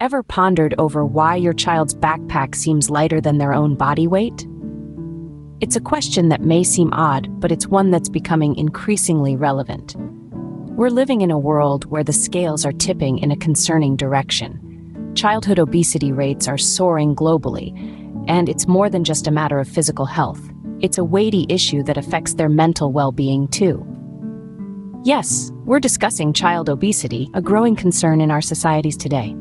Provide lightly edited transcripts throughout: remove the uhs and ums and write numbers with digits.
Ever pondered over why your child's backpack seems lighter than their own body weight? It's a question that may seem odd, but it's one that's becoming increasingly relevant. We're living in a world where the scales are tipping in a concerning direction. Childhood obesity rates are soaring globally, and it's more than just a matter of physical health. It's a weighty issue that affects their mental well-being too. Yes, we're discussing child obesity, a growing concern in our societies today.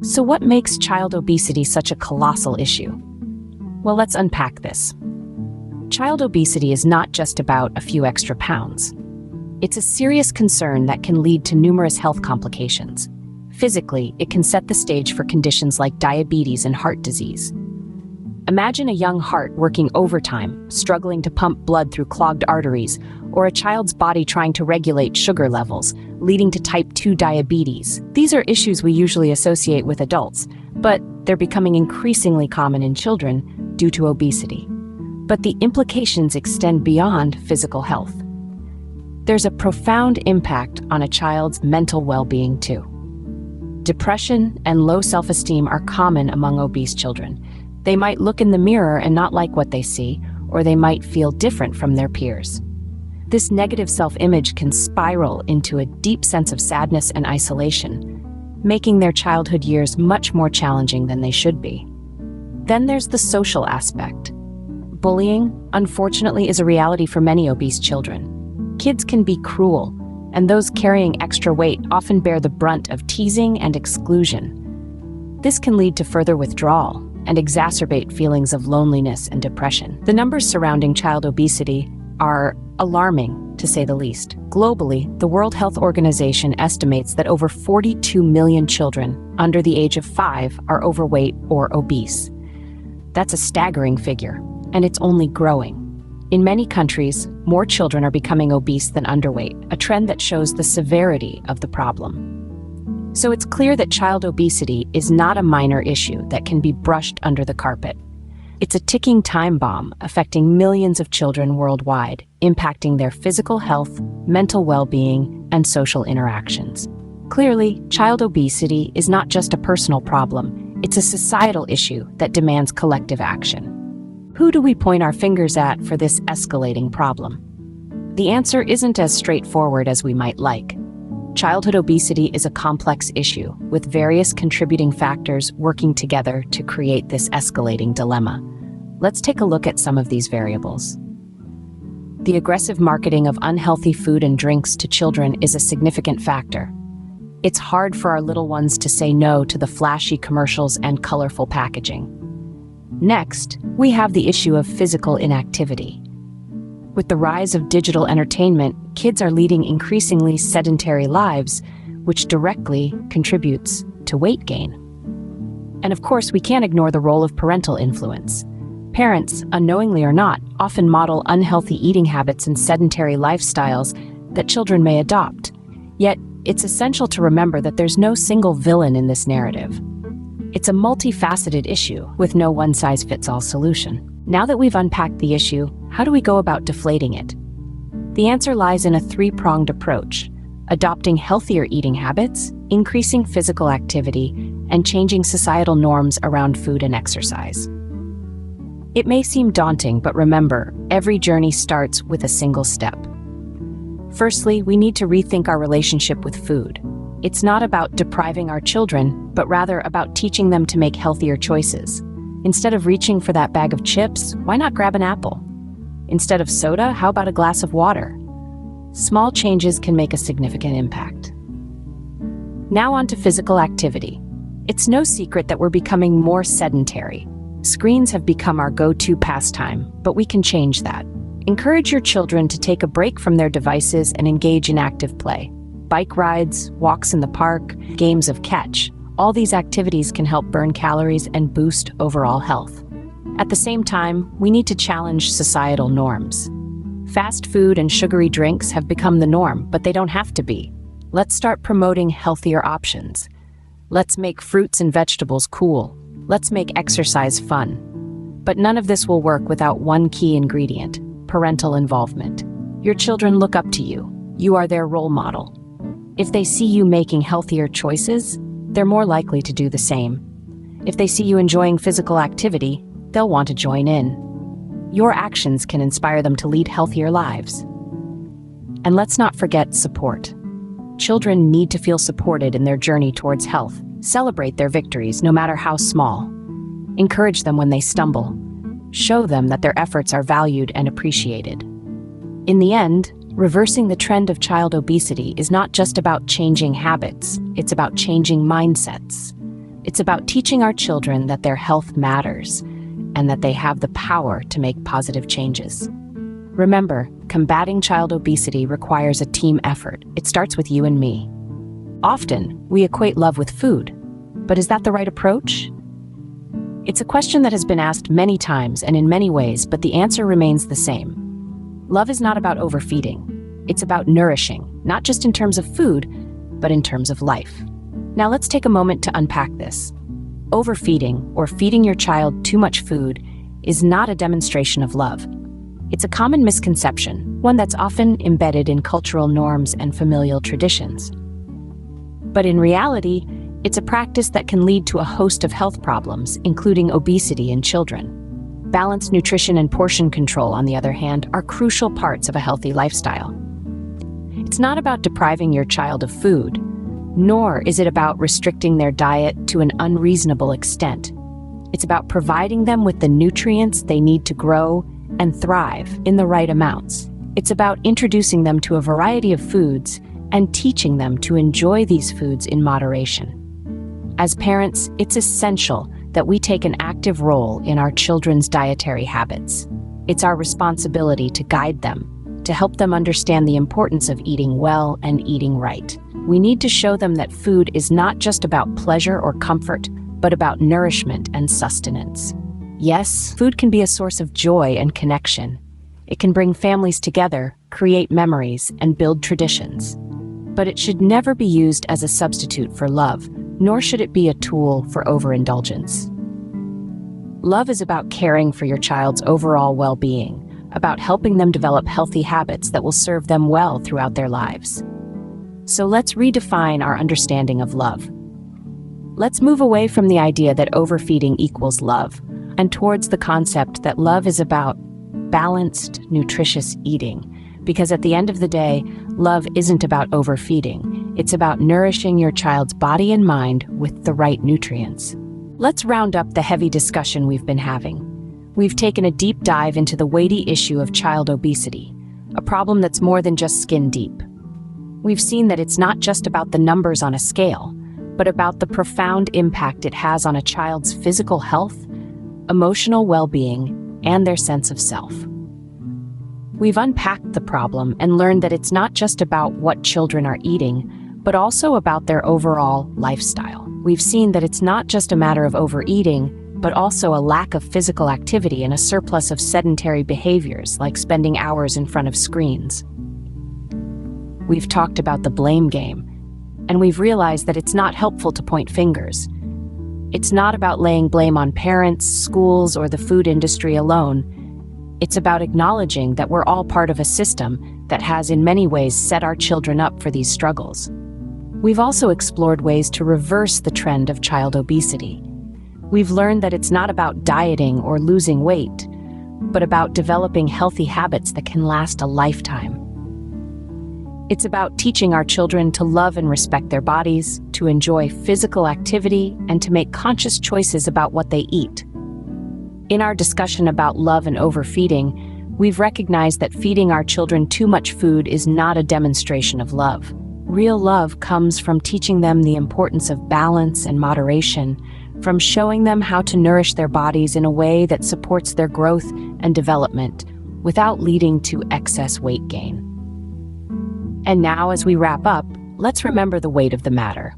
So what makes child obesity such a colossal issue? Well, let's unpack this. Child obesity is not just about a few extra pounds. It's a serious concern that can lead to numerous health complications. Physically, it can set the stage for conditions like diabetes and heart disease. Imagine a young heart working overtime, struggling to pump blood through clogged arteries, or a child's body trying to regulate sugar levels, leading to type 2 diabetes. These are issues we usually associate with adults, but they're becoming increasingly common in children due to obesity. But the implications extend beyond physical health. There's a profound impact on a child's mental well-being too. Depression and low self-esteem are common among obese children. They might look in the mirror and not like what they see, or they might feel different from their peers. This negative self-image can spiral into a deep sense of sadness and isolation, making their childhood years much more challenging than they should be. Then there's the social aspect. Bullying, unfortunately, is a reality for many obese children. Kids can be cruel, and those carrying extra weight often bear the brunt of teasing and exclusion. This can lead to further withdrawal and exacerbate feelings of loneliness and depression. The numbers surrounding child obesity are alarming, to say the least. Globally, the World Health Organization estimates that over 42 million children under the age of 5 are overweight or obese. That's a staggering figure, and it's only growing. In many countries, more children are becoming obese than underweight, a trend that shows the severity of the problem. So it's clear that child obesity is not a minor issue that can be brushed under the carpet. It's a ticking time bomb affecting millions of children worldwide, impacting their physical health, mental well-being, and social interactions. Clearly, child obesity is not just a personal problem, it's a societal issue that demands collective action. Who do we point our fingers at for this escalating problem? The answer isn't as straightforward as we might like. Childhood obesity is a complex issue, with various contributing factors working together to create this escalating dilemma. Let's take a look at some of these variables. The aggressive marketing of unhealthy food and drinks to children is a significant factor. It's hard for our little ones to say no to the flashy commercials and colorful packaging. Next, we have the issue of physical inactivity. With the rise of digital entertainment, kids are leading increasingly sedentary lives, which directly contributes to weight gain. And of course, we can't ignore the role of parental influence. Parents, unknowingly or not, often model unhealthy eating habits and sedentary lifestyles that children may adopt. Yet, it's essential to remember that there's no single villain in this narrative. It's a multifaceted issue with no one-size-fits-all solution. Now that we've unpacked the issue, how do we go about deflating it? The answer lies in a three-pronged approach: adopting healthier eating habits, increasing physical activity, and changing societal norms around food and exercise. It may seem daunting, but remember, every journey starts with a single step. Firstly, we need to rethink our relationship with food. It's not about depriving our children, but rather about teaching them to make healthier choices. Instead of reaching for that bag of chips, why not grab an apple? Instead of soda, how about a glass of water? Small changes can make a significant impact. Now on to physical activity. It's no secret that we're becoming more sedentary. Screens have become our go-to pastime, but we can change that. Encourage your children to take a break from their devices and engage in active play. Bike rides, walks in the park, games of catch. All these activities can help burn calories and boost overall health. At the same time, we need to challenge societal norms. Fast food and sugary drinks have become the norm, but they don't have to be. Let's start promoting healthier options. Let's make fruits and vegetables cool. Let's make exercise fun. But none of this will work without one key ingredient: parental involvement. Your children look up to you. You are their role model. If they see you making healthier choices, they're more likely to do the same. If they see you enjoying physical activity, they'll want to join in. Your actions can inspire them to lead healthier lives. And let's not forget support. Children need to feel supported in their journey towards health. Celebrate their victories, no matter how small. Encourage them when they stumble. Show them that their efforts are valued and appreciated. In the end, reversing the trend of child obesity is not just about changing habits, it's about changing mindsets. It's about teaching our children that their health matters and that they have the power to make positive changes. Remember, combating child obesity requires a team effort. It starts with you and me. Often, we equate love with food, but is that the right approach? It's a question that has been asked many times and in many ways, but the answer remains the same. Love is not about overfeeding. It's about nourishing, not just in terms of food, but in terms of life. Now let's take a moment to unpack this. Overfeeding, or feeding your child too much food, is not a demonstration of love. It's a common misconception, one that's often embedded in cultural norms and familial traditions. But in reality, it's a practice that can lead to a host of health problems, including obesity in children. Balanced nutrition and portion control, on the other hand, are crucial parts of a healthy lifestyle. It's not about depriving your child of food, nor is it about restricting their diet to an unreasonable extent. It's about providing them with the nutrients they need to grow and thrive in the right amounts. It's about introducing them to a variety of foods and teaching them to enjoy these foods in moderation. As parents, it's essential that we take an active role in our children's dietary habits. It's our responsibility to guide them, to help them understand the importance of eating well and eating right. We need to show them that food is not just about pleasure or comfort, but about nourishment and sustenance. Yes, food can be a source of joy and connection. It can bring families together, create memories, and build traditions. But it should never be used as a substitute for love, nor should it be a tool for overindulgence. Love is about caring for your child's overall well-being, about helping them develop healthy habits that will serve them well throughout their lives. So let's redefine our understanding of love. Let's move away from the idea that overfeeding equals love, and towards the concept that love is about balanced, nutritious eating. Because at the end of the day, love isn't about overfeeding. It's about nourishing your child's body and mind with the right nutrients. Let's round up the heavy discussion we've been having. We've taken a deep dive into the weighty issue of child obesity, a problem that's more than just skin deep. We've seen that it's not just about the numbers on a scale, but about the profound impact it has on a child's physical health, emotional well-being, and their sense of self. We've unpacked the problem and learned that it's not just about what children are eating, but also about their overall lifestyle. We've seen that it's not just a matter of overeating, but also a lack of physical activity and a surplus of sedentary behaviors like spending hours in front of screens. We've talked about the blame game, and we've realized that it's not helpful to point fingers. It's not about laying blame on parents, schools, or the food industry alone. It's about acknowledging that we're all part of a system that has in many ways set our children up for these struggles. We've also explored ways to reverse the trend of child obesity. We've learned that it's not about dieting or losing weight, but about developing healthy habits that can last a lifetime. It's about teaching our children to love and respect their bodies, to enjoy physical activity, and to make conscious choices about what they eat. In our discussion about love and overfeeding, we've recognized that feeding our children too much food is not a demonstration of love. Real love comes from teaching them the importance of balance and moderation, from showing them how to nourish their bodies in a way that supports their growth and development without leading to excess weight gain. And now, as we wrap up, let's remember the weight of the matter.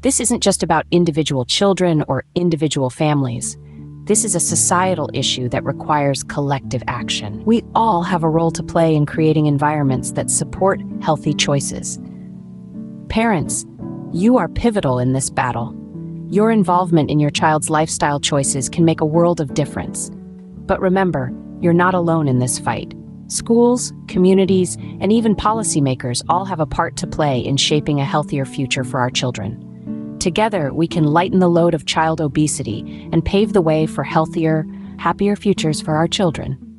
This isn't just about individual children or individual families. This is a societal issue that requires collective action. We all have a role to play in creating environments that support healthy choices. Parents, you are pivotal in this battle. Your involvement in your child's lifestyle choices can make a world of difference. But remember, you're not alone in this fight. Schools, communities, and even policymakers all have a part to play in shaping a healthier future for our children. Together, we can lighten the load of child obesity and pave the way for healthier, happier futures for our children.